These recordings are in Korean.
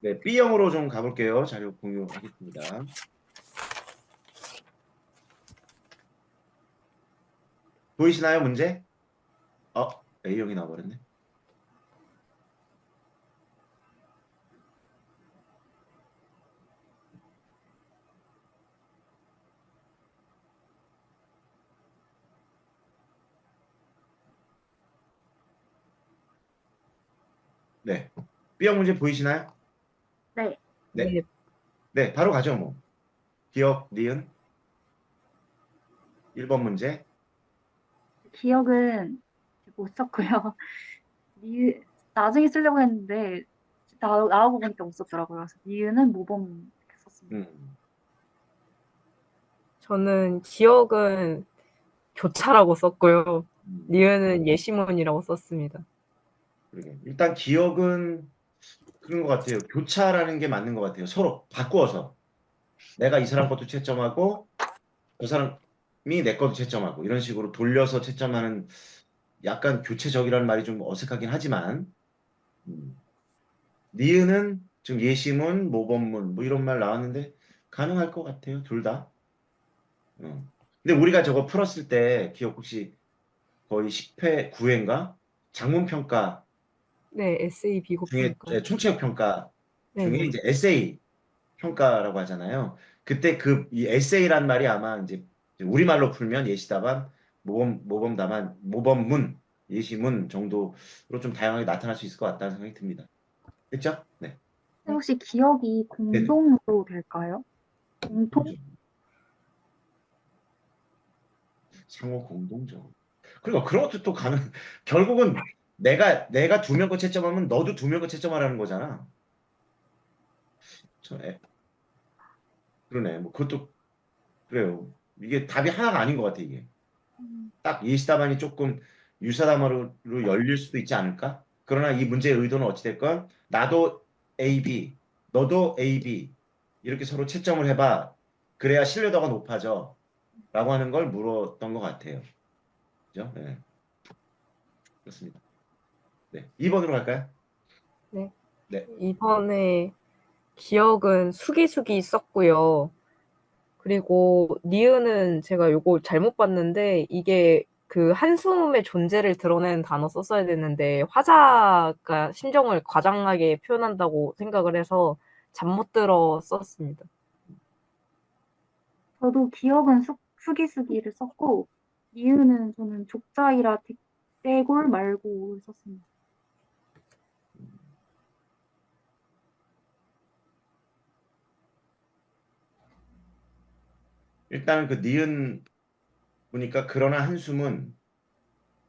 네, B형으로 좀 가볼게요. 자료 공유하겠습니다. 보이시나요, 문제? A형이 나와버렸네. 네. B형 문제 보이시나요? 네. 네. 네, 네, 바로 가죠, 뭐. 기억, 니은, 1번 문제. 기억은 못 썼고요. 나중에 쓰려고 했는데 나오고 보니까 못 썼더라고요. 그래서 니은은 모범 이렇게 썼습니다. 음, 저는 기억은 교차라고 썼고요. 음, 니은은 예시문이라고 썼습니다. 그러게. 일단 기억은 그런 것 같아요. 교차라는 게 맞는 것 같아요. 서로 바꾸어서. 내가 이 사람 것도 채점하고, 저 사람이 내 것도 채점하고, 이런 식으로 돌려서 채점하는 약간 교체적이라는 말이 좀 어색하긴 하지만, 음, 니은은 지금 예시문, 모범문, 뭐 이런 말 나왔는데, 가능할 것 같아요. 둘 다. 근데 우리가 저거 풀었을 때, 기억 혹시 거의 10회, 9회인가? 장문평가 네, 에세이 중에, 비고평가. 총체적 평가 중에 네네. 이제 에세이 평가라고 하잖아요. 그때 이 에세이란 말이 아마 이제 우리말로 풀면 예시답안, 모범답안, 모범문, 예시문 정도로 좀 다양하게 나타날 수 있을 것 같다는 생각이 듭니다. 그렇죠? 네. 선생님 혹시 기억이 네네. 공동으로 될까요? 공통? 공동적. 상호 공동적. 그리고 그런 것도 또 결국은 내가 두 명 거 채점하면 너도 두 명 거 채점하라는 거잖아. 저, 그러네. 뭐 그것도 그래요. 이게 답이 하나가 아닌 것 같아, 이게. 음, 딱 예시답안이 조금 유사담으로 열릴 수도 있지 않을까? 그러나 이 문제의 의도는 어찌됐건 나도 A, B, 너도 A, B 이렇게 서로 채점을 해봐. 그래야 신뢰도가 높아져. 라고 하는 걸 물었던 것 같아요. 그죠? 네, 그렇습니다. 네, 2번으로 갈까요? 네. 네. 이번에 기억은 수기수기 썼고요. 그리고 니은은 제가 요거 잘못 봤는데 이게 그 한숨의 존재를 드러내는 단어 썼어야 됐는데 화자가 심정을 과장하게 표현한다고 생각을 해서 잠 못 들어 썼습니다. 저도 기억은 수기수기를 썼고 니은은 저는 족자이라 뒷대골 말고를 썼습니다. 일단은 그 니은 보니까 그러나 한숨은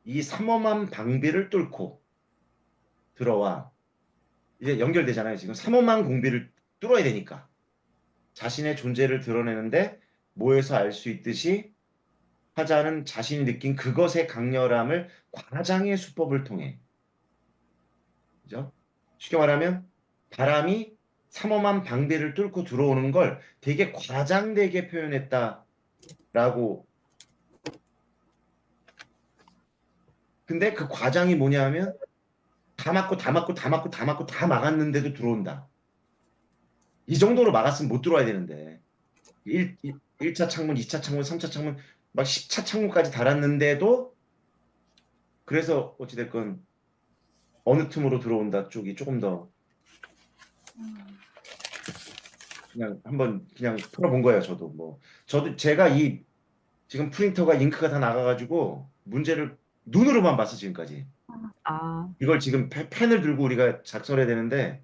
이 삼엄한 방비를 뚫고 들어와 이제 연결되잖아요. 지금 삼엄한 공비를 뚫어야 되니까. 자신의 존재를 드러내는데 모여서 알 수 있듯이 화자는 자신이 느낀 그것의 강렬함을 과장의 수법을 통해, 그죠? 쉽게 말하면 바람이 삼엄한 방비를 뚫고 들어오는 걸 되게 과장되게 표현했다라고. 근데 그 과장이 뭐냐면 다 막고 다 막고 다 막고 다 막고 다 막았는데도 들어온다. 이 정도로 막았으면 못 들어와야 되는데 1차 창문, 2차 창문, 3차 창문 막 10차 창문까지 달았는데도 그래서 어찌됐건 어느 틈으로 들어온다 쪽이 조금 더 음, 그냥 한번 그냥 풀어본 거예요. 저도 제가 이 지금 프린터가 잉크가 다 나가가지고 문제를 눈으로만 봤어 지금까지. 아, 이걸 지금 펜을 들고 우리가 작성해야 되는데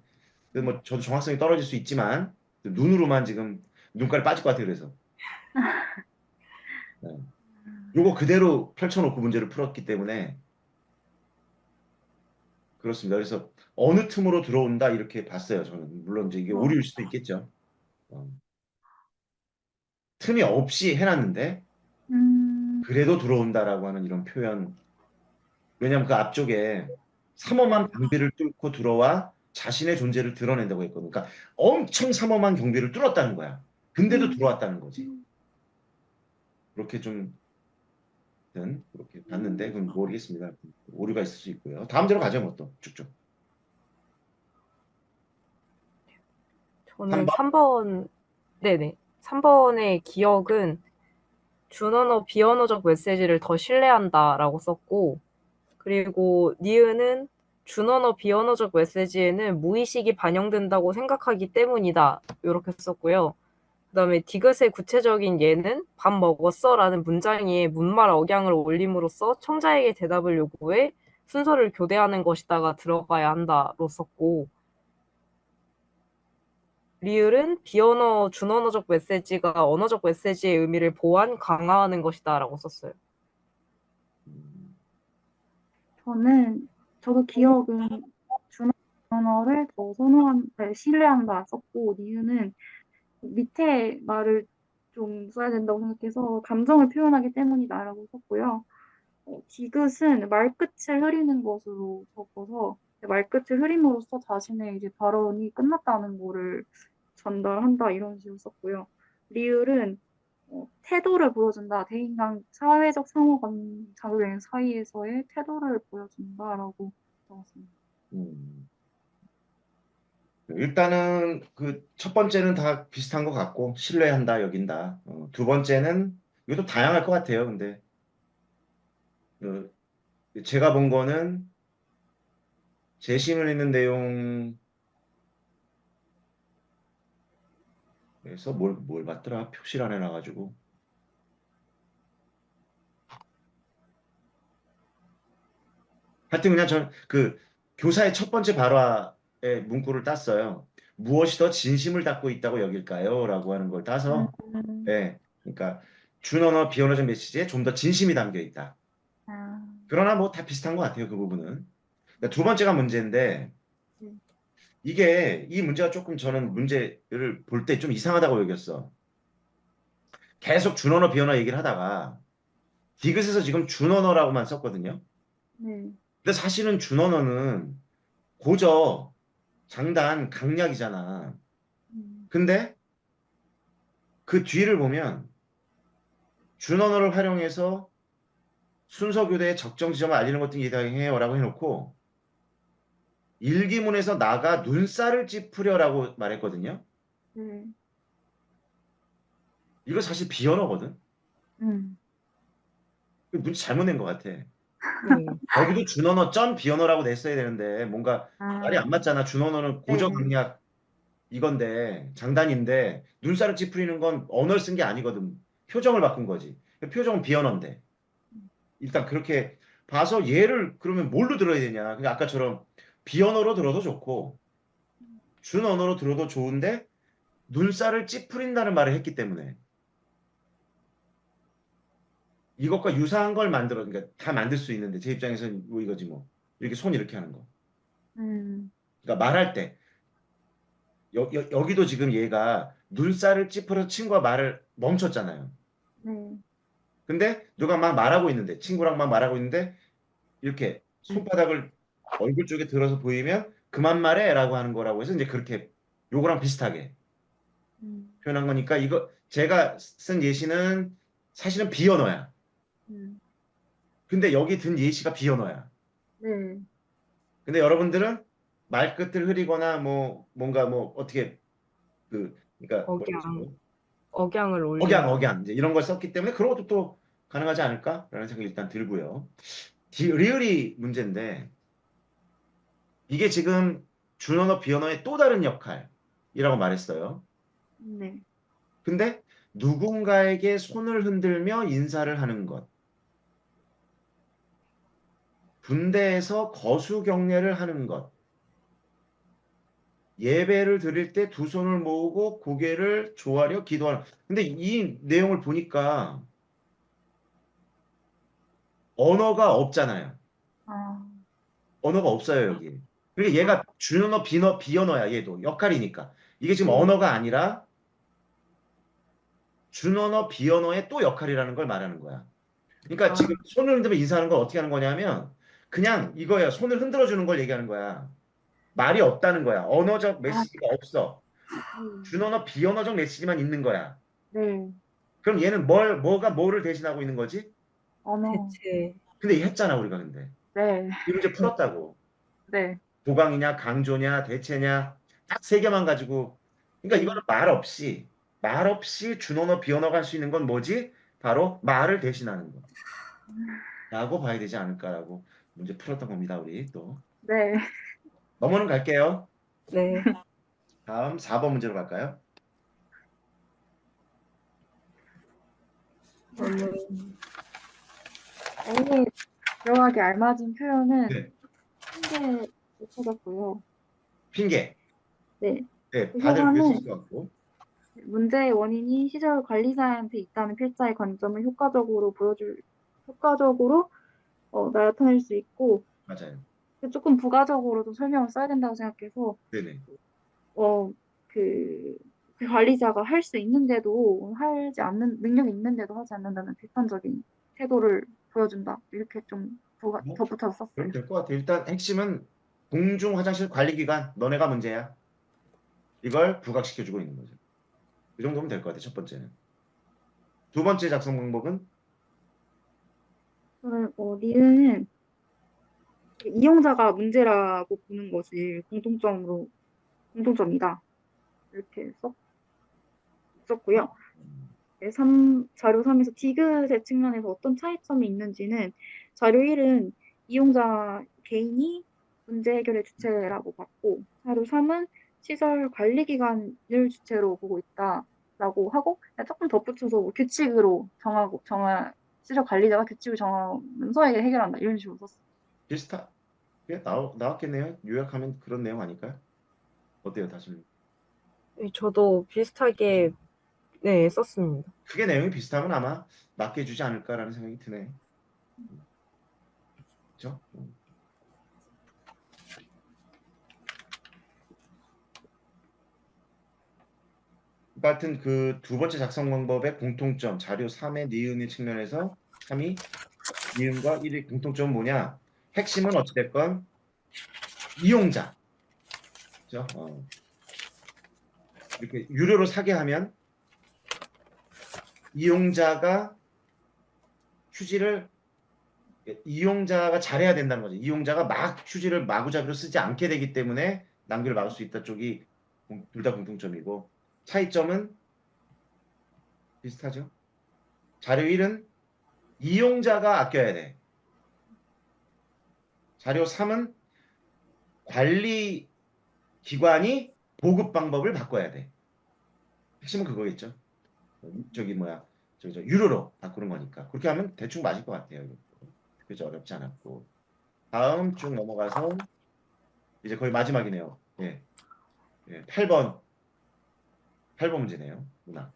그뭐 저도 정확성이 떨어질 수 있지만 눈으로만 지금 눈깔 빠질 것 같아요. 그래서 네. 요거 그대로 펼쳐놓고 문제를 풀었기 때문에 그렇습니다. 그래서 어느 틈으로 들어온다 이렇게 봤어요. 저는 물론 이제 이게 오류일 수도 있겠죠. 어, 틈이 없이 해놨는데 음, 그래도 들어온다라고 하는 이런 표현. 왜냐하면 그 앞쪽에 삼엄한 방비를 뚫고 들어와 자신의 존재를 드러낸다고 했거든요. 그러니까 엄청 삼엄한 경비를 뚫었다는 거야. 근데도 음, 들어왔다는 거지. 음, 그렇게 좀 그렇게 봤는데 그건 모르겠습니다. 오류가 있을 수 있고요. 다음 대로 가죠, 뭐 또 쭉쭉. 저는 3번? 3번, 네네. 3번의 기억은 준언어, 비언어적 메시지를 더 신뢰한다라고 썼고, 그리고 니은은 준언어, 비언어적 메시지에는 무의식이 반영된다고 생각하기 때문이다. 이렇게 썼고요. 그다음에 디귿의 구체적인 예는 밥 먹었어라는 문장에 문말 억양을 올림으로써 청자에게 대답을 요구해 순서를 교대하는 것이다가 들어가야 한다로 썼고, 리을은 비언어, 준언어적 메시지가 언어적 메시지의 의미를 보완, 강화하는 것이다라고 썼어요. 저도 기억은 준언어를 더 신뢰한다 썼고, 니은은 밑에 말을 좀 써야 된다고 생각해서 감정을 표현하기 때문이다라고 썼고요. 디귿은 말끝을 흐리는 것으로 적어서 말끝을 흐림으로써 자신의 이제 발언이 끝났다는 거를 전달한다 이런 식으로 썼고요. 리을은 태도를 보여준다. 대인간 사회적 상호간 작용 사이에서의 태도를 보여준다라고 적었습니다. 음. 일단은 그 첫 번째는 다 비슷한 것 같고 신뢰한다, 여긴다. 두 번째는 이것도 다양할 것 같아요. 근데 제가 본 거는 재심을 있는 내용에서 뭘 봤더라? 표시를 안 해놔가지고. 하여튼 그냥 전 그 교사의 첫 번째 발화의 문구를 땄어요. 무엇이 더 진심을 담고 있다고 여길까요? 라고 하는 걸 따서, 음, 예, 그러니까 준언어, 비언어적 메시지에 좀 더 진심이 담겨 있다. 아, 그러나 뭐 다 비슷한 것 같아요, 그 부분은. 그러니까 두 번째가 문제인데, 네. 이 문제가 조금 저는 문제를 볼 때 좀 이상하다고 여겼어. 계속 준언어, 비언어 얘기를 하다가, 디귿에서 지금 준언어라고만 썼거든요. 네. 근데 사실은 준언어는 고저, 장단, 강약이잖아. 음, 근데 그 뒤를 보면 준언어를 활용해서 순서 교대의 적정 지점을 알리는 것도 이해해요라고 해놓고 일기문에서 나가 눈살을 찌푸려라고 말했거든요. 네. 이거 사실 비언어거든. 음, 문제 잘못 낸 것 같아. 네. 거기도 준언어 점 비언어라고 냈어야 되는데 뭔가 말이 아, 안 맞잖아. 준언어는 고저 네. 강약 이건데 장단인데 눈살을 찌푸리는 건 언어를 쓴 게 아니거든. 표정을 바꾼 거지. 표정은 비언어인데. 일단 그렇게 봐서 얘를 그러면 뭘로 들어야 되냐. 그냥 아까처럼 비언어로 들어도 좋고 준언어로 들어도 좋은데 눈살을 찌푸린다는 말을 했기 때문에 이것과 유사한 걸 만들어 그러니까 다 만들 수 있는데 제 입장에서는 뭐 이거지 뭐 이렇게 손 이렇게 하는 거. 음, 그러니까 말할 때 여기도 지금 얘가 눈살을 찌푸려서 친구가 말을 멈췄잖아요. 네. 근데 누가 막 말하고 있는데 친구랑 막 말하고 있는데 이렇게 손바닥을 얼굴 쪽에 들어서 보이면 그만 말해라고 하는 거라고 해서 이제 그렇게 요거랑 비슷하게 음, 표현한 거니까 이거 제가 쓴 예시는 사실은 비언어야. 음, 근데 여기 든 예시가 비언어야. 네. 근데 여러분들은 말끝을 흐리거나 뭐 뭔가 뭐 어떻게 그러니까 뭐라 그러지 억양, 뭐 억양을 올린다. 억양 이제 이런 걸 썼기 때문에 그런 것도 또 가능하지 않을까라는 생각이 일단 들고요. 리을이 문제인데 이게 지금 준언어 비언어의 또 다른 역할이라고 말했어요. 네. 근데 누군가에게 손을 흔들며 인사를 하는 것, 군대에서 거수경례를 하는 것, 예배를 드릴 때 두 손을 모으고 고개를 조아려 기도하는. 근데 이 내용을 보니까 언어가 없잖아요. 아, 언어가 없어요, 여기. 그러니까 얘가 준언어, 비언어야, 얘도. 역할이니까. 이게 지금 네. 언어가 아니라 준언어, 비언어의 또 역할이라는 걸 말하는 거야. 그러니까 아, 지금 손을 흔들며 인사하는 걸 어떻게 하는 거냐면 그냥 이거야. 손을 흔들어 주는 걸 얘기하는 거야. 말이 없다는 거야. 언어적 아, 메시지가 없어. 네. 준언어, 비언어적 메시지만 있는 거야. 네. 그럼 얘는 뭐가 뭐를 대신하고 있는 거지? 언어. 대체, 근데 이 했잖아, 우리가 근데. 네. 이 문제 풀었다고. 네. 도강이냐, 강조냐, 대체냐, 딱 세 개만 가지고 그러니까 이거는 말 없이 준언어, 비언어가 할 수 있는 건 뭐지? 바로 말을 대신하는 거. 라고 봐야 되지 않을까라고 문제 풀었던 겁니다, 우리 또. 네. 넘어는 갈게요. 네. 다음 4번 문제로 갈까요? 저는 A에 들어가기 알맞은 표현은 네. 핑계를 찾았고요. 핑계. 네. 네, 그 다들 그랬을 효과는 것 같고. 문제의 원인이 시절 관리자한테 있다는 필자의 관점을 효과적으로 나타낼 수 있고, 맞아요. 조금 부가적으로도 설명을 써야 된다고 생각해서, 네네. 어, 그 관리자가 할 수 있는데도 하지 않는, 능력이 있는데도 하지 않는다는 비판적인 태도를 보여준다. 이렇게 좀 뭐, 덧붙여서 썼어요. 그럼 될 것 같아요. 일단 핵심은 공중 화장실 관리기관, 너네가 문제야. 이걸 부각시켜주고 있는 거죠. 이 정도면 될 것 같아요. 첫 번째는. 두 번째 작성 방법은 저는, 니은은 이용자가 문제라고 보는 것이 공통점이다. 이렇게 썼고요. 네, 자료 3에서 디귿의 측면에서 어떤 차이점이 있는지는 자료 1은 이용자 개인이 문제 해결의 주체라고 봤고, 자료 3은 시설 관리기관을 주체로 보고 있다라고 하고, 그냥 조금 덧붙여서 뭐 규칙으로 시설 관리자가 규칙을 정하면서 이게 해결한다. 이런 식으로 썼어요. 비슷하, 게 나왔겠네요. 요약하면 그런 내용 아닐까요? 어때요, 다시? 저도 비슷하게 네, 썼습니다. 크게 내용이 비슷하면 아마 맞게 해주지 않을까라는 생각이 드네. 그렇죠? 같은 그 두 번째 작성 방법의 공통점, 자료 3의 니은의 측면에서 3이 니은과 1의 공통점은 뭐냐? 핵심은 어찌됐건 이용자. 그죠? 이렇게 유료로 사게 하면 이용자가 휴지를 이용자가 잘해야 된다는 거죠. 이용자가 막 휴지를 마구잡이로 쓰지 않게 되기 때문에 낭비를 막을 수 있다 쪽이 둘 다 공통점이고 차이점은 비슷하죠. 자료 1은 이용자가 아껴야 돼. 자료 3은 관리 기관이 보급 방법을 바꿔야 돼. 핵심은 그거겠죠. 저기 뭐야, 저 유료로 바꾸는 거니까 그렇게 하면 대충 맞을 것 같아요. 그죠? 어렵지 않았고 다음 쭉 넘어가서 이제 거의 마지막이네요. 예, 8번 문제네요. 누나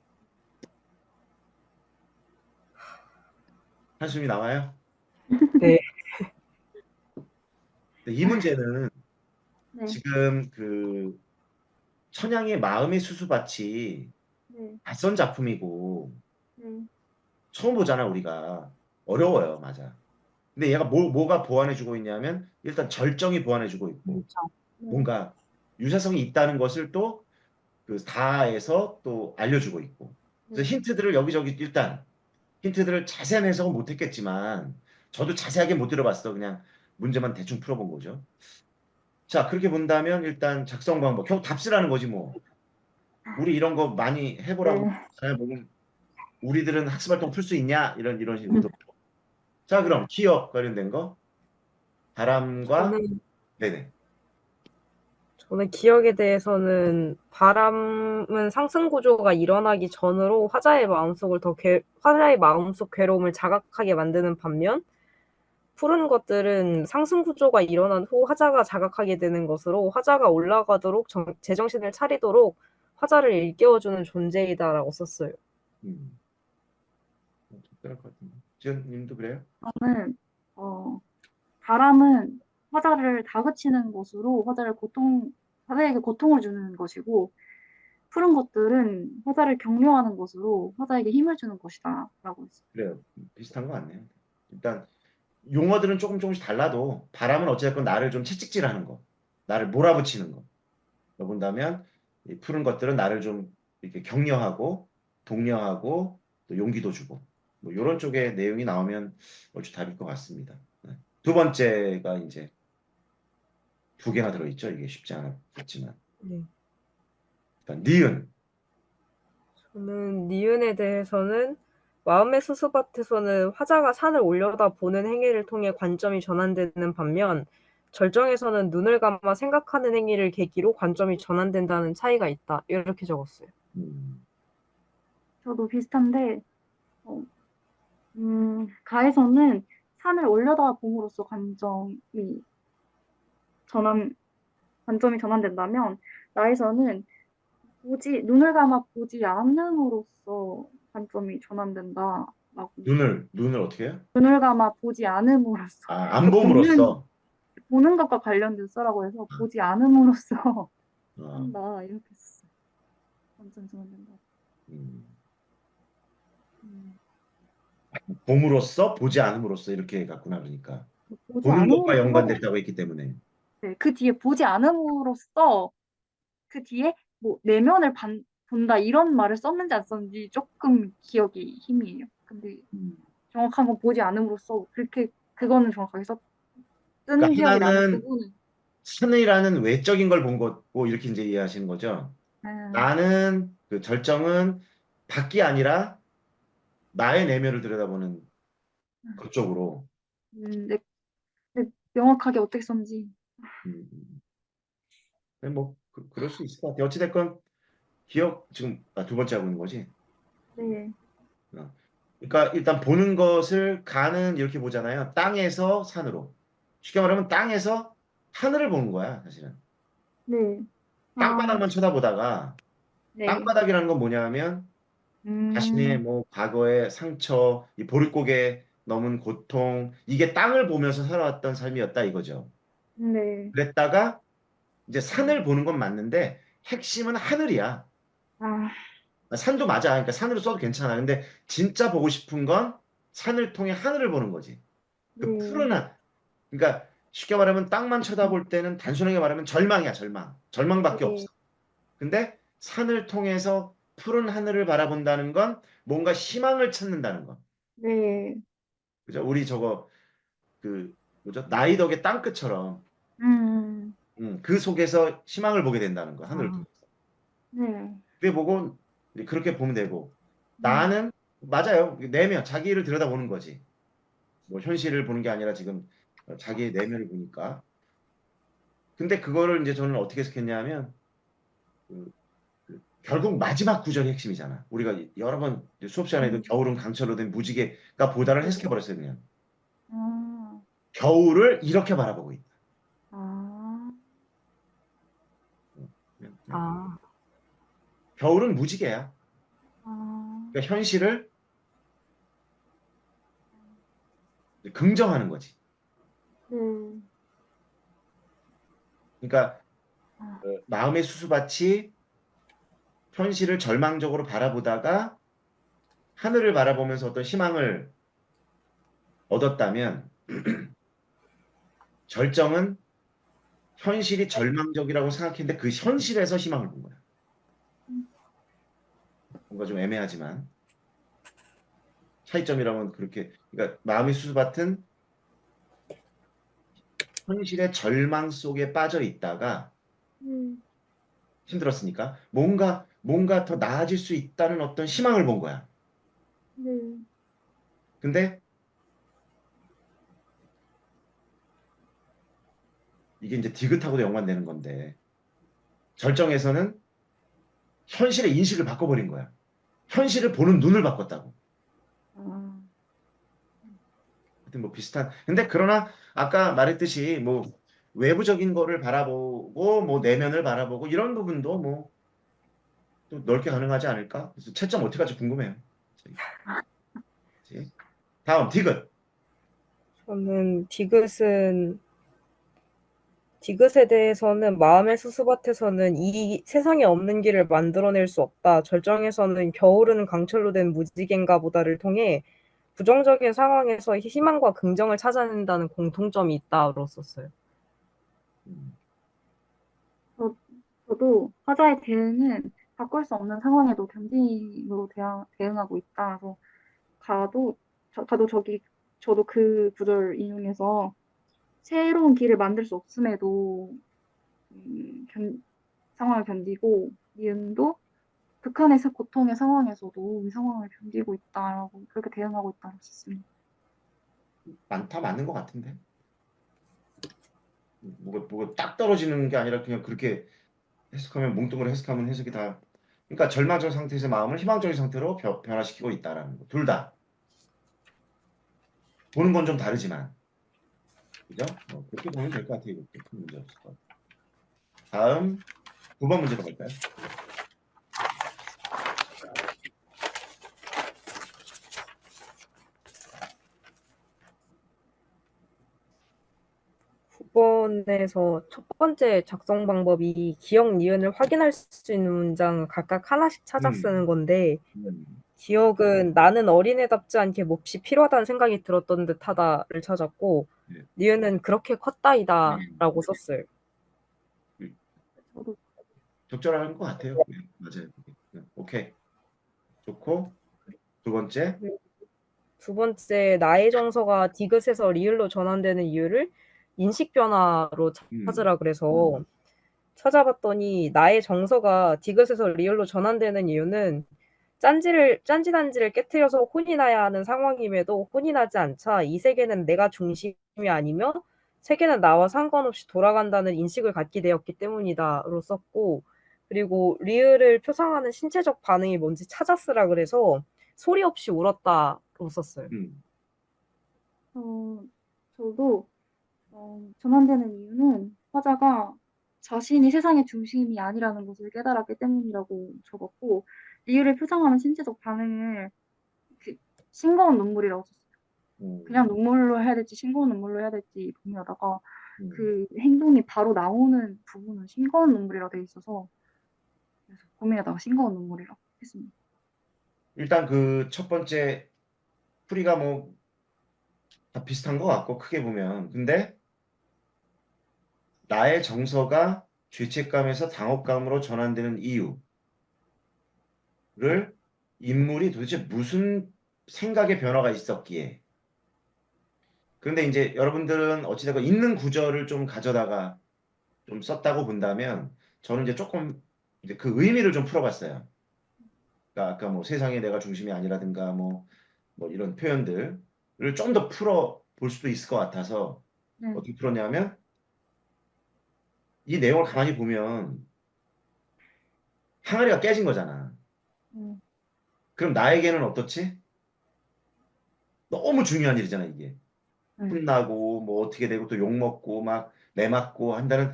한숨이 나와요. 네. 근데 이 문제는 네, 지금 그 천양의 마음의 수수밭이 네, 낯선 작품이고 네, 처음 보잖아 우리가. 어려워요, 맞아. 근데 얘가 뭐가 보완해주고 있냐면 일단 절정이 보완해주고 있고 그렇죠. 네, 뭔가 유사성이 있다는 것을 또 그 다에서 또 알려주고 있고 그래서 네, 힌트들을 여기저기 일단 힌트들을 자세한 해석은 못했겠지만 저도 자세하게 못 들어봤어. 그냥 문제만 대충 풀어본 거죠. 자, 그렇게 본다면 일단 작성 방법 결국 답쓰라는 거지 뭐. 우리 이런 거 많이 해보라고. 네. 잘 보면 우리들은 학습 활동 풀 수 있냐 이런 식으로. 자, 그럼 기억 관련된 거 바람과 저는 네네. 저는 기억에 대해서는 바람은 상승 구조가 일어나기 전으로 화자의 마음속 괴로움을 자각하게 만드는 반면 푸른 것들은 상승 구조가 일어난 후 화자가 자각하게 되는 것으로 화자가 올라가도록 제정신을 차리도록 화자를 일깨워주는 존재이다라고 썼어요. 음, 적절할 것 같은데. 지연님도 그래요? 저는 바람은 화자를 다그치는 것으로 화자에게 고통을 주는 것이고, 푸른 것들은 화자를 격려하는 것으로 화자에게 힘을 주는 것이다. 라고 했어요. 그래요. 비슷한 거 같네요. 일단 용어들은 조금씩 달라도 바람은 어쨌든 나를 좀 채찍질하는 거, 나를 몰아붙이는 거. 본다면 이 푸른 것들은 나를 좀 이렇게 격려하고 독려하고 또 용기도 주고 뭐 이런 쪽의 내용이 나오면 얼추 답일 것 같습니다. 네. 두 번째가 이제 두 개나 들어있죠. 이게 쉽지 않았지만 네. 그러니까 니은. 저는 니은에 대해서는 마음의 수수밭에서는 화자가 산을 올려다 보는 행위를 통해 관점이 전환되는 반면 절정에서는 눈을 감아 생각하는 행위를 계기로 관점이 전환된다는 차이가 있다. 이렇게 적었어요. 음, 저도 비슷한데, 어, 가에서는 산을 올려다 봄으로써 전환, 관점이 전환된다면, 나에서는 눈을 감아 보지 않음으로써 관점이 전환된다라고. 눈을 어떻게 해요? 눈을 감아 보지 않음으로써. 아, 안 그러니까 봄으로써. 보는 것과 관련된 써라고 해서 보지 않음으로써 어, 한다. 이렇게 썼어요. 관점이 전환된다. 음. 음, 봄으로써 보지 않음으로써 이렇게 갔구나 그러니까 보지 보는 것과 않음으로써, 연관됐다고 했기 때문에. 네, 그 뒤에 보지 않음으로써 그 뒤에 뭐 내면을 본다 이런 말을 썼는지 안 썼는지 조금 기억이 희미해요. 근데 음. 정확한 건 보지 않음으로써 그렇게 그거는 정확하게 쓴 그러니까 기억이 나는 하나는 부분은. 산이라는 외적인 걸 본 거고 이렇게 이제 이해하시는 거죠. 아, 나는 그 절정은 밖이 아니라 나의 내면을 들여다보는 그쪽으로. 네, 네, 명확하게 어떻게 썼는지. 음, 뭐 그럴 수 있을 것 같아요. 어찌됐건 기억 지금 두 번째 하고 있는 거지. 네, 어. 그러니까 일단 보는 것을 가는 이렇게 보잖아요. 땅에서 산으로. 쉽게 말하면 땅에서 하늘을 보는 거야, 사실은. 네, 아, 땅바닥만 쳐다보다가 네, 땅바닥이라는 건 뭐냐면 자신의 음, 뭐 과거의 상처, 이 보릿고개 넘은 고통, 이게 땅을 보면서 살아왔던 삶이었다 이거죠. 네, 그랬다가 이제 산을 보는 건 맞는데 핵심은 하늘이야. 아, 산도 맞아. 그러니까 산으로 써도 괜찮아. 근데 진짜 보고 싶은 건 산을 통해 하늘을 보는 거지. 그 네, 푸른 하늘. 그러니까 쉽게 말하면 땅만 쳐다볼 때는 단순하게 말하면 절망이야, 절망. 절망밖에 네, 없어. 근데 산을 통해서 푸른 하늘을 바라본다는 건 뭔가 희망을 찾는다는 거. 네, 그죠? 우리 저거 그 뭐죠? 나이덕의 땅끝처럼 음, 그 속에서 희망을 보게 된다는 거. 하늘을 아, 통해서. 네, 그게 보고 이제 그렇게 보면 되고 음, 나는 맞아요. 내면 자기를 들여다보는 거지. 뭐 현실을 보는 게 아니라 지금 자기의 내면을 보니까. 근데 그거를 이제 저는 어떻게 해석했냐면 그 결국 마지막 구절이 핵심이잖아. 우리가 여러 번 수업 시간에도 음, 겨울은 강철로 된 무지개가 보다를 네, 해석해버렸어요, 그냥. 아, 겨울을 이렇게 바라보고 있다. 아, 그냥 아, 겨울은 무지개야. 아, 그러니까 현실을 긍정하는 거지. 네, 그러니까 아, 마음의 수수밭이 현실을 절망적으로 바라보다가 하늘을 바라보면서 어떤 희망을 얻었다면 절정은 현실이 절망적이라고 생각했는데 그 현실에서 희망을 본 거야. 음, 뭔가 좀 애매하지만 차이점이라면 그렇게 그러니까 마음의 수수밭은 현실의 절망 속에 빠져 있다가 음, 힘들었으니까 뭔가 더 나아질 수 있다는 어떤 희망을 본 거야. 네, 근데 이게 이제 디귿하고도 연관되는 건데 절정에서는 현실의 인식을 바꿔버린 거야. 현실을 보는 눈을 바꿨다고. 아, 하여튼 뭐 비슷한. 근데 그러나 아까 말했듯이 뭐 외부적인 거를 바라보고 뭐 내면을 바라보고 이런 부분도 뭐 또 넓게 가능하지 않을까? 그래서 채점 어떻게 할지 궁금해요. 그치? 다음 디귿. 저는 디귿에 대해서는 마음의 수수밭에서는 이 세상에 없는 길을 만들어낼 수 없다. 절정에서는 겨울은 강철로 된 무지개인가 보다를 통해 부정적인 상황에서 희망과 긍정을 찾아낸다는 공통점이 있다로 썼어요. 음, 저, 저도 화자의 대응은 바꿀 수 없는 상황에도 견딘으로 대응하고 있다. 그래서 가도, 저도 그 구절 인용해서 새로운 길을 만들 수 없음에도 음, 견, 상황을 견디고 니은도 극한의 고통의 상황에서도 이 상황을 견디고 있다라고 그렇게 대응하고 있다고 썼습니다. 많다 맞는 것 같은데. 뭐가 딱 떨어지는 게 아니라 그냥 그렇게 해석하면 뭉뚱그려 해석하면 해석이 다 그러니까 절망적 상태에서 마음을 희망적인 상태로 변화시키고 있다라는 거. 둘 다. 보는 건 좀 다르지만. 그죠? 그렇게 보면 될 것 같아요. 이렇게 큰 문제 없을 것 같아요. 다음 9번 문제로 갈까요? 9번에서 첫 번째 작성 방법이 기억, 니은을 확인할 수 있는 문장을 각각 하나씩 찾아 쓰는 건데 기억은 나는 어린애답지 않게 몹시 필요하다는 생각이 들었던 듯하다를 찾았고 네. 니은은 그렇게 컸다이다라고 썼어요. 저도 적절한 것 같아요. 네, 맞아요. 네, 오케이. 좋고 두 번째. 두 번째, 나의 정서가 디귿에서 리을로 전환되는 이유를 인식 변화로 찾으라 그래서 찾아봤더니 나의 정서가 디귿에서 리을로 전환되는 이유는 짠지단지를 깨트려서 혼이 나야 하는 상황임에도 혼이 나지 않자 이 세계는 내가 중심이 아니며 세계는 나와 상관없이 돌아간다는 인식을 갖게 되었기 때문이다로 썼고 그리고 리을을 표상하는 신체적 반응이 뭔지 찾아쓰라 그래서 소리 없이 울었다로 썼어요. 저도 전환되는 이유는 화자가 자신이 세상의 중심이 아니라는 것을 깨달았기 때문이라고 적었고 리을을 표상하는 신체적 반응을 싱거운 눈물이라고 썼어요. 그냥 눈물로 해야 될지 싱거운 눈물로 해야 될지 고민하다가 그 행동이 바로 나오는 부분은 싱거운 눈물이라 돼 있어서 그래서 고민하다가 싱거운 눈물이라고 했습니다. 일단 그 첫 번째 풀이가 뭐 다 비슷한 것 같고 크게 보면 근데 나의 정서가 죄책감에서 당혹감으로 전환되는 이유를 인물이 도대체 무슨 생각의 변화가 있었기에 그런데 이제 여러분들은 어찌됐건 있는 구절을 좀 가져다가 좀 썼다고 본다면 저는 이제 조금 이제 그 의미를 좀 풀어봤어요. 그러니까 아까 뭐 세상에 내가 중심이 아니라든가 뭐 이런 표현들을 좀 더 풀어 볼 수도 있을 것 같아서 네. 어떻게 풀었냐면 이 내용을 가만히 보면 항아리가 깨진 거잖아. 그럼 나에게는 어떻지? 너무 중요한 일이잖아, 이게. 혼나고, 뭐 어떻게 되고 또 욕먹고, 막 내맞고 한다는,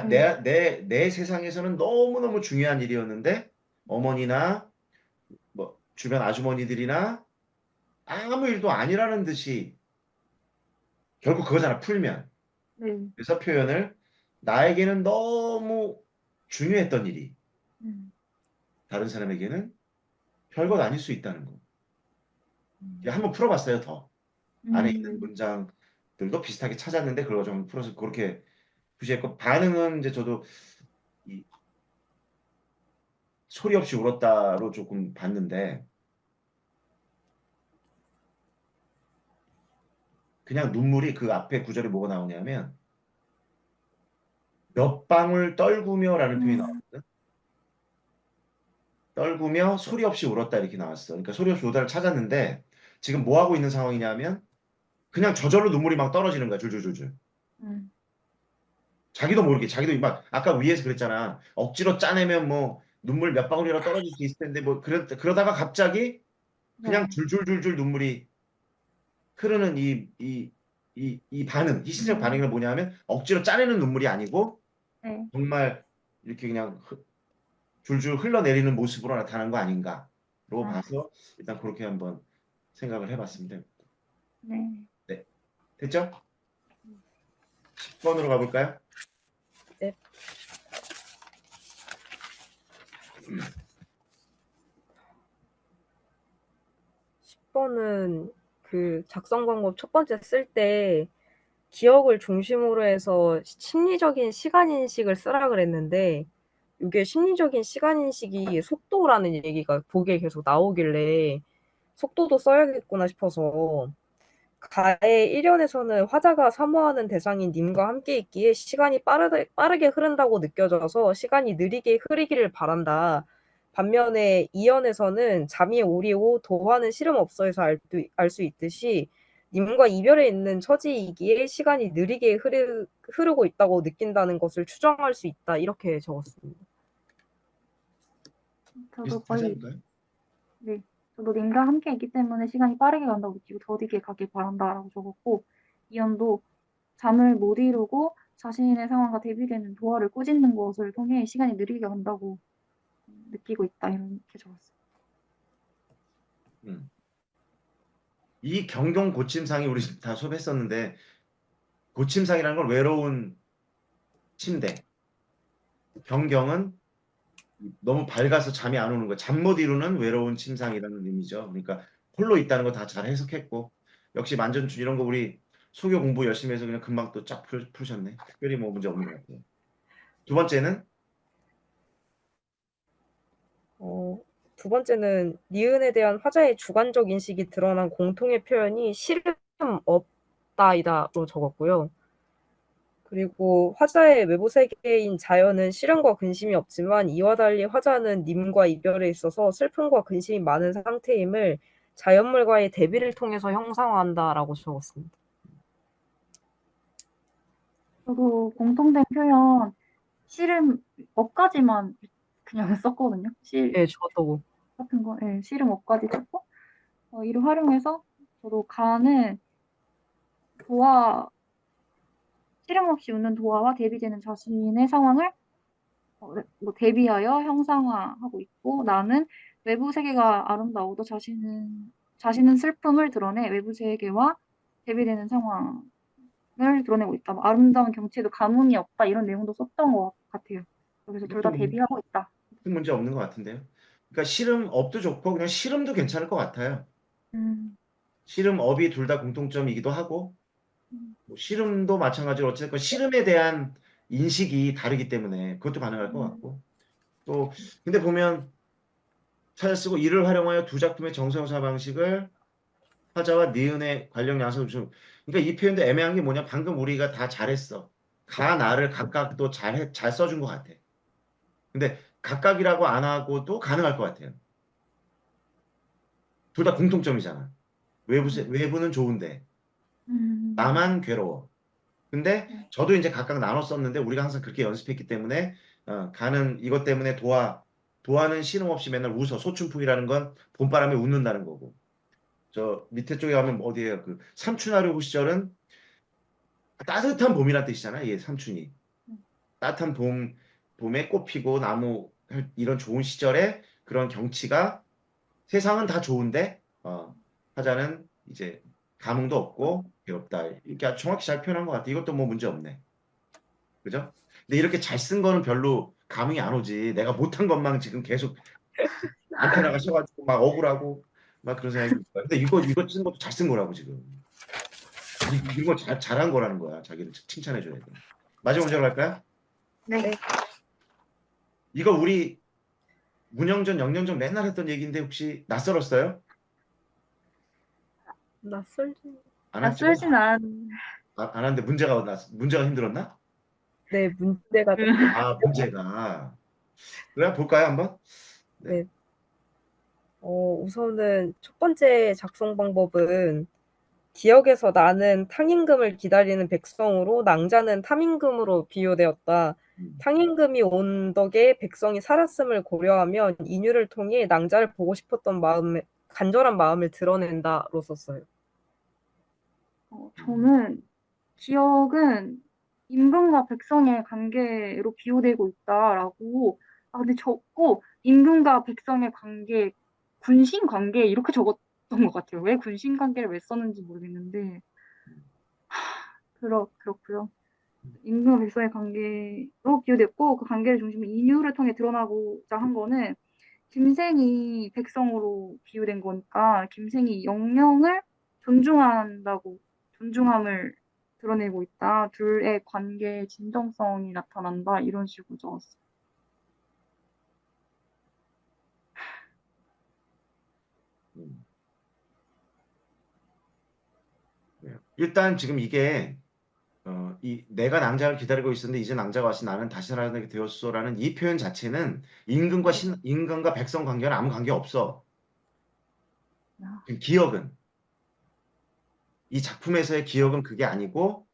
내 세상에서는 너무너무 중요한 일이었는데, 어머니나, 뭐, 주변 아주머니들이나, 아무 일도 아니라는 듯이, 결국 그거잖아, 풀면. 네. 그래서 표현을, 나에게는 너무 중요했던 일이, 다른 사람에게는 별것 아닐 수 있다는 거. 이제 한번 풀어봤어요, 더. 안에 있는 문장들도 비슷하게 찾았는데 그걸 좀 풀어서 그렇게 표시했고 반응은 이제 저도 이 소리 없이 울었다로 조금 봤는데 그냥 눈물이 그 앞에 구절에 뭐가 나오냐면 몇 방울 떨구며라는 표현이 나왔거든. 떨구며 소리 없이 울었다 이렇게 나왔어. 그러니까 소리 없이 울다를 찾았는데 지금 뭐 하고 있는 상황이냐면 그냥 저절로 눈물이 막 떨어지는 거야. 줄줄줄줄. 자기도 모르게 자기도 막 아까 위에서 그랬잖아. 억지로 짜내면 뭐 눈물 몇 방울이라도 떨어질 수 있을 텐데 뭐 그러다가 갑자기 그냥 줄줄줄줄 눈물이 흐르는 이 반응, 희신적 반응이 뭐냐면 억지로 짜내는 눈물이 아니고 네. 정말 이렇게 그냥 줄줄 흘러내리는 모습으로 나타난 거 아닌가로 봐서 일단 그렇게 한번 생각을 해봤습니다. 네. 네, 됐죠? 10번으로 가볼까요? 네. 10번은 그 작성 방법 첫 번째 쓸 때 기억을 중심으로 해서 심리적인 시간 인식을 쓰라 그랬는데 이게 심리적인 시간 인식이 속도라는 얘기가 보기에 계속 나오길래 속도도 써야겠구나 싶어서 가의 1연에서는 화자가 사모하는 대상인 님과 함께 있기에 시간이 빠르게 흐른다고 느껴져서 시간이 느리게 흐르기를 바란다. 반면에 2연에서는 잠이 오리오 도화는 시름없어에서 알 수 있듯이 님과 이별해 있는 처지이기에 시간이 느리게 흐르고 있다고 느낀다는 것을 추정할 수 있다. 이렇게 적었습니다. 저도 비슷하지 거의 않을까요? 네. 저도 님과 함께 있기 때문에 시간이 빠르게 간다고 느끼고 더디게 가길 바란다라고 적었고 이연도 잠을 못 이루고 자신의 상황과 대비되는 도화를 꾸짖는 것을 통해 시간이 느리게 간다고 느끼고 있다 이렇게 적었어요. 음. 이 경경 고침상이 우리 다 수업했었는데 고침상이라는 건 외로운 침대. 경경은 너무 밝아서 잠이 안 오는 거. 잠 못 이루는 외로운 침상이라는 의미죠. 그러니까 홀로 있다는 거 다 잘 해석했고 역시 만전춘 이런 거 우리 소교 공부 열심히 해서 그냥 금방 또 쫙 푸셨네. 특별히 뭐 문제 없는 것 같아요. 두 번째는 두 번째는 니은에 대한 화자의 주관적 인식이 드러난 공통의 표현이 시름 없다이다로 적었고요. 그리고 화자의 외부 세계인 자연은 시름과 근심이 없지만 이와 달리 화자는 님과 이별에 있어서 슬픔과 근심이 많은 상태임을 자연물과의 대비를 통해서 형상화한다라고 적었습니다. 저도 공통된 표현 씨름 업까지만 그냥 썼거든요. 실 네, 저도. 같은 거, 예, 씨름 업까지 썼고 이를 활용해서 저도 가는 도화 씨름 없이 웃는 도화와 대비되는 자신의 상황을 뭐 대비하여 형상화하고 있고 나는 외부 세계가 아름다워도 자신은 슬픔을 드러내 외부 세계와 대비되는 상황을 드러내고 있다. 뭐 아름다운 경치에도 가뭄이 없다 이런 내용도 썼던 것 같아요. 그래서 둘 이것도 다 대비하고 있다. 큰 문제 없는 것 같은데요. 그러니까 씨름 업도 좋고 그냥 씨름도 괜찮을 것 같아요. 음, 씨름 업이 둘 다 공통점이기도 하고 음, 뭐 씨름도 마찬가지로 어쨌든 씨름에 대한 인식이 다르기 때문에 그것도 가능할 것 음, 같고 또 근데 보면 찾아 쓰고 이를 활용하여 두 작품의 정서영사 방식을 화자와 니은의 관련 양상을 좀 그러니까 이 표현도 애매한 게 뭐냐 방금 우리가 다 잘했어 가 나를 각각 또 잘 써준 것 같아 근데 각각이라고 안 하고도 가능할 것 같아요 둘 다 공통점이잖아 외부는 좋은데 음, 나만 괴로워 근데 네. 저도 이제 각각 나눠 썼는데 우리가 항상 그렇게 연습했기 때문에 가는 이것 때문에 도화는 신음 없이 맨날 웃어 소춘풍이라는 건 봄바람에 웃는다는 거고 저 밑에 쪽에 가면 어디에요 그 삼춘하려고 시절은 따뜻한 봄이란 뜻이잖아 이게 삼춘이 따뜻한 봄에 꽃 피고 나무 이런 좋은 시절에 그런 경치가 세상은 다 좋은데 하자는 이제 감흥도 없고 괴롭다 이렇게 아주 정확히 잘 표현한 것 같아 이것도 뭐 문제 없네 그죠? 근데 이렇게 잘 쓴 거는 별로 감흥이 안 오지. 내가 못한 것만 지금 계속 안테나가 씌워가지고 막 억울하고 막 그런 생각이 들 거야. 근데 이거 쓴 것도 잘 쓴 거라고 지금. 이거 잘한 거라는 거야. 자기를 칭찬해줘야 돼. 마지막 문제로 갈까요? 네. 이거 우리 문영전, 영영전 맨날 했던 얘기인데 혹시 낯설었어요? 낯설지. 안 했죠? 낯설진 않. 안 했는데 문제가 힘들었나? 네, 문제가 조금. 문제가. 그래 볼까요 한번? 네. 네. 우선은 첫 번째 작성 방법은 기억에서 나는 탕임금을 기다리는 백성으로 낭자는 탐임금으로 비유되었다. 음, 탕임금이 온 덕에 백성이 살았음을 고려하면 인유를 통해 낭자를 보고 싶었던 간절한 마음을 드러낸다로 썼어요. 음, 저는 기억은 임금과 백성의 관계로 비유되고 있다라고 근데 적고 임금과 백성의 관계 군신 관계 이렇게 적었던 것 같아요. 왜 군신 관계를 왜 썼는지 모르겠는데 그렇고요. 임금과 백성의 관계로 비유됐고 그 관계를 중심으로 인유를 통해 드러나고자 한 거는 김생이 백성으로 비유된 거니까 김생이 영령을 존중한다고 존중함을 드러내고 있다. 둘의 관계의 진정성이 나타난다. 이런 식으로 적었어. 음. 일단 지금 이게 이 내가 낭자를 기다리고 있었는데 이제 낭자가 왔으니 나는 다시 살아나게 되었소라는 이 표현 자체는 임금과 백성 관계는 아무 관계 없어. 아, 지금 기억은 이 작품에서의 기억은 그게 아니고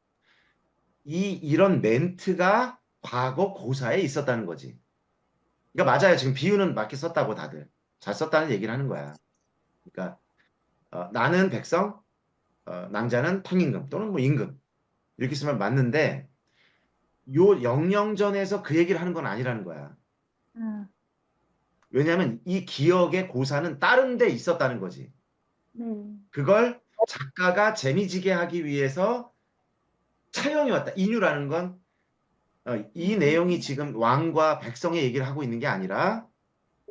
이런 멘트가 과거 고사에 있었다는 거지. 그러니까 맞아요. 지금 비유는 맞게 썼다고 다들 잘 썼다는 얘기를 하는 거야. 그러니까 나는 백성, 낭자는 탕임금 또는 뭐 임금 이렇게 쓰면 맞는데 요 영영전에서 그 얘기를 하는 건 아니라는 거야. 음, 왜냐하면 이 기억의 고사는 다른 데 있었다는 거지. 네. 그걸 작가가 재미지게 하기 위해서 차용해 왔다. 인유라는 건 이 내용이 지금 왕과 백성의 얘기를 하고 있는 게 아니라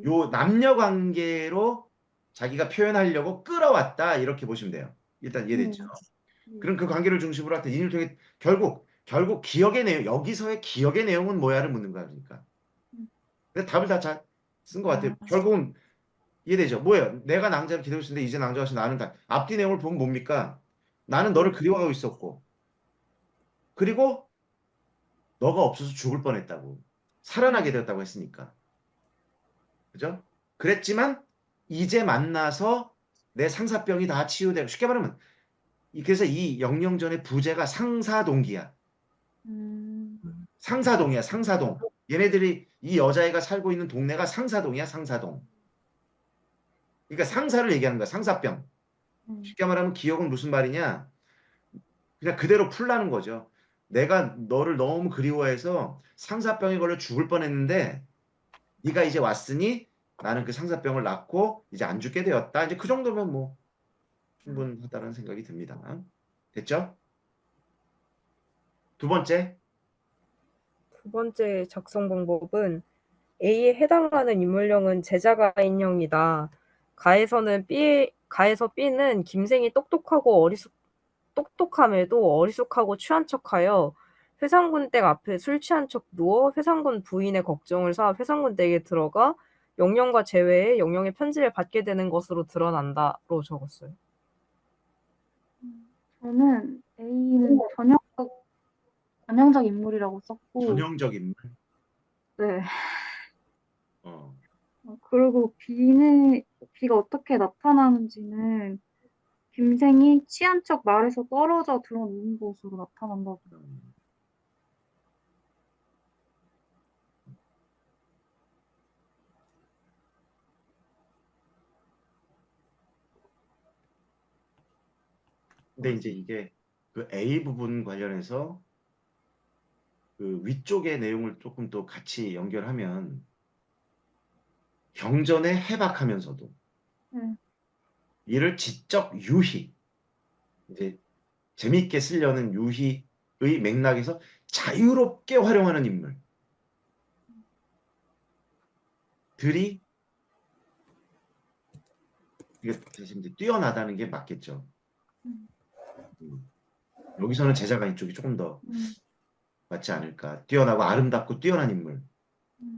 요 남녀 관계로 자기가 표현하려고 끌어왔다. 이렇게 보시면 돼요. 일단 이해됐죠? 네. 그럼 그 관계를 중심으로 할때 인유를 통해 결국 기억의 내용, 여기서의 기억의 내용은 뭐야를 묻는 거야. 그러니까. 음. 근데 답을 다 잘 쓴 것 같아요. 아, 결국은 이해되죠? 뭐예요? 내가 낭자를 기다리고 있었는데 이제 낭자가 와서 나는 다 앞뒤 내용을 보면 뭡니까? 나는 너를 그리워하고 있었고 그리고 너가 없어서 죽을 뻔했다고. 살아나게 되었다고 했으니까. 그죠? 그랬지만 이제 만나서 내 상사병이 다 치유되고 쉽게 말하면 그래서 이 영영전의 부제가 상사동기야. 음, 상사동이야, 상사동. 얘네들이 이 여자애가 살고 있는 동네가 상사동이야, 상사동. 그러니까 상사를 얘기하는 거야, 상사병. 음, 쉽게 말하면 기억은 무슨 말이냐? 그냥 그대로 풀라는 거죠. 내가 너를 너무 그리워해서 상사병에 걸려 죽을 뻔했는데 네가 이제 왔으니 나는 그 상사병을 낫고 이제 안 죽게 되었다. 이제 그 정도면 뭐 충분하다는 생각이 듭니다. 됐죠? 두 번째. 두 번째 작성 방법은 A에 해당하는 인물명은 제자가 인형이다. 가에서 B는 김생이 똑똑함에도 어리숙하고 취한 척하여 회상군 댁 앞에 술 취한 척 누워 회상군 부인의 걱정을 사 회상군 댁에 들어가 영영과 재회에 영영의 편지를 받게 되는 것으로 드러난다로 적었어요. 저는 A는 전형적 인물이라고 썼고, 전형적 인물. 네. 어. 그리고 B가 어떻게 나타나는지는 김생이 취한 척 말에서 떨어져 들어오는 것으로 나타난다고. 음. 근데 이제 이게 그 A 부분 관련해서 그 위쪽의 내용을 조금 또 같이 연결하면 경전에 해박하면서도 네. 이를 지적 유희 이제 재미있게 쓰려는 유희의 맥락에서 자유롭게 활용하는 인물들이 이게 사실 이제 뛰어나다는 게 맞겠죠. 음, 음. 여기서는 제자가 이쪽이 조금 더 음, 맞지 않을까. 뛰어나고 아름답고 뛰어난 인물.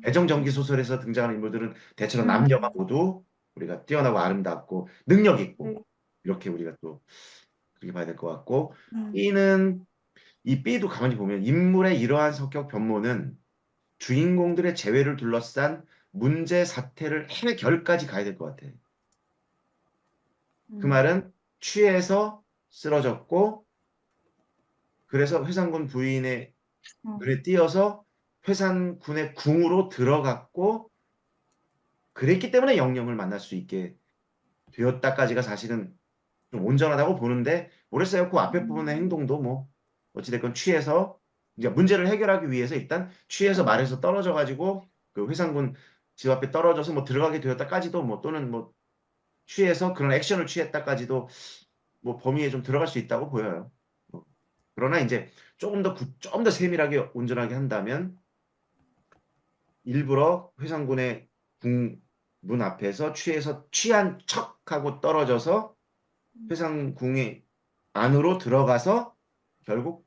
애정전기 소설에서 등장하는 인물들은 대체로 음, 남녀가 모두 우리가 뛰어나고 아름답고 능력 있고 네. 이렇게 우리가 또 그렇게 봐야 될 것 같고 음, B는 이 B도 가만히 보면 인물의 이러한 성격 변모는 주인공들의 재회를 둘러싼 문제 사태를 해결까지 가야 될 것 같아. 그 음, 말은 취해서 쓰러졌고 그래서 회상군 부인의 음, 눈에 띄어서 회상군의 궁으로 들어갔고 그랬기 때문에 영영을 만날 수 있게 되었다까지가 사실은 좀 온전하다고 보는데 모르겠어요. 그 앞에 부분의 행동도 뭐 어찌됐건 취해서 이제 문제를 해결하기 위해서 일단 취해서 말에서 떨어져 가지고 그 회상군 집 앞에 떨어져서 뭐 들어가게 되었다까지도 뭐 또는 뭐 취해서 그런 액션을 취했다까지도 뭐 범위에 좀 들어갈 수 있다고 보여요. 그러나 이제 조금 더 세밀하게 온전하게 한다면 일부러 회상군의 문 앞에서 취해서 취한 척하고 떨어져서 회상궁의 안으로 들어가서 결국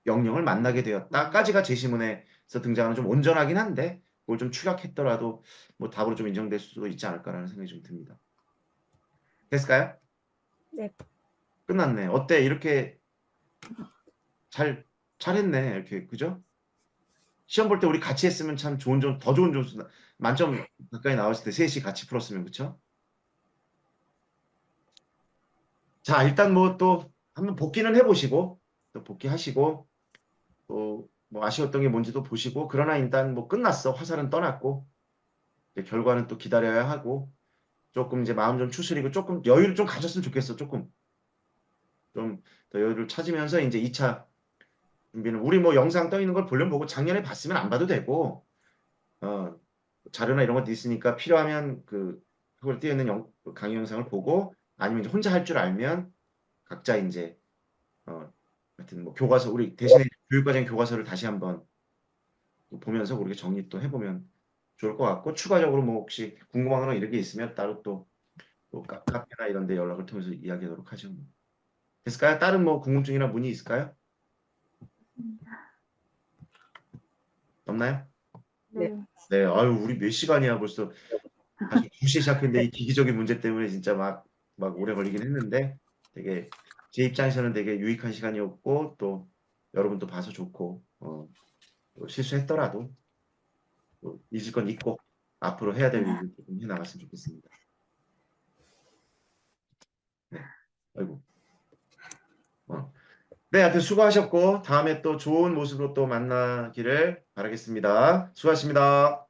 영영을 만나게 되었다까지가 제시문에서 등장하는 좀 온전하긴 한데 그걸 좀 추락했더라도 뭐 답으로 좀 인정될 수도 있지 않을까라는 생각이 좀 듭니다. 됐을까요? 네. 끝났네. 어때? 이렇게 잘했네. 이렇게 그죠? 시험 볼 때 우리 같이 했으면 참 더 좋은 점수 만점 가까이 나왔을 때 셋이 같이 풀었으면 그쵸? 자, 일단 뭐 또 한번 복귀는 해보시고 또 복귀하시고 또 뭐 아쉬웠던 게 뭔지도 보시고 그러나 일단 뭐 끝났어. 화살은 떠났고 이제 결과는 또 기다려야 하고 조금 이제 마음 좀 추스리고 조금 여유를 좀 가졌으면 좋겠어. 조금 좀 더 여유를 찾으면서 이제 2차 준비는 우리 뭐 영상 떠 있는 걸 보려면 보고 작년에 봤으면 안 봐도 되고 어, 자료나 이런 것도 있으니까 필요하면 그 그걸 띄어 있는 강의 영상을 보고 아니면 이제 혼자 할 줄 알면 각자 이제 하여튼 뭐 교과서 우리 대신에 교육과정 교과서를 다시 한번 또 보면서 그렇게 정리 또 해보면 좋을 것 같고 추가적으로 뭐 혹시 궁금한 거나 이런 게 있으면 따로 또 카페나 이런 데 연락을 통해서 이야기하도록 하죠. 됐을까요? 다른 뭐 궁금증이나 문의 있을까요? 없나요? 네. 네, 아유, 우리 몇 시간이야 벌써. 사실 2시에 시작했는데 이 기기적인 문제 때문에 진짜 막 오래 걸리긴 했는데 되게 제 입장에서는 되게 유익한 시간이었고 또 여러분도 봐서 좋고 또 실수했더라도 또 잊을 건 잊고 앞으로 해야 될 일을 조금 해나갔으면 좋겠습니다. 네, 아이고. 네, 하여튼 수고하셨고 다음에 또 좋은 모습으로 또 만나기를 바라겠습니다. 수고하셨습니다.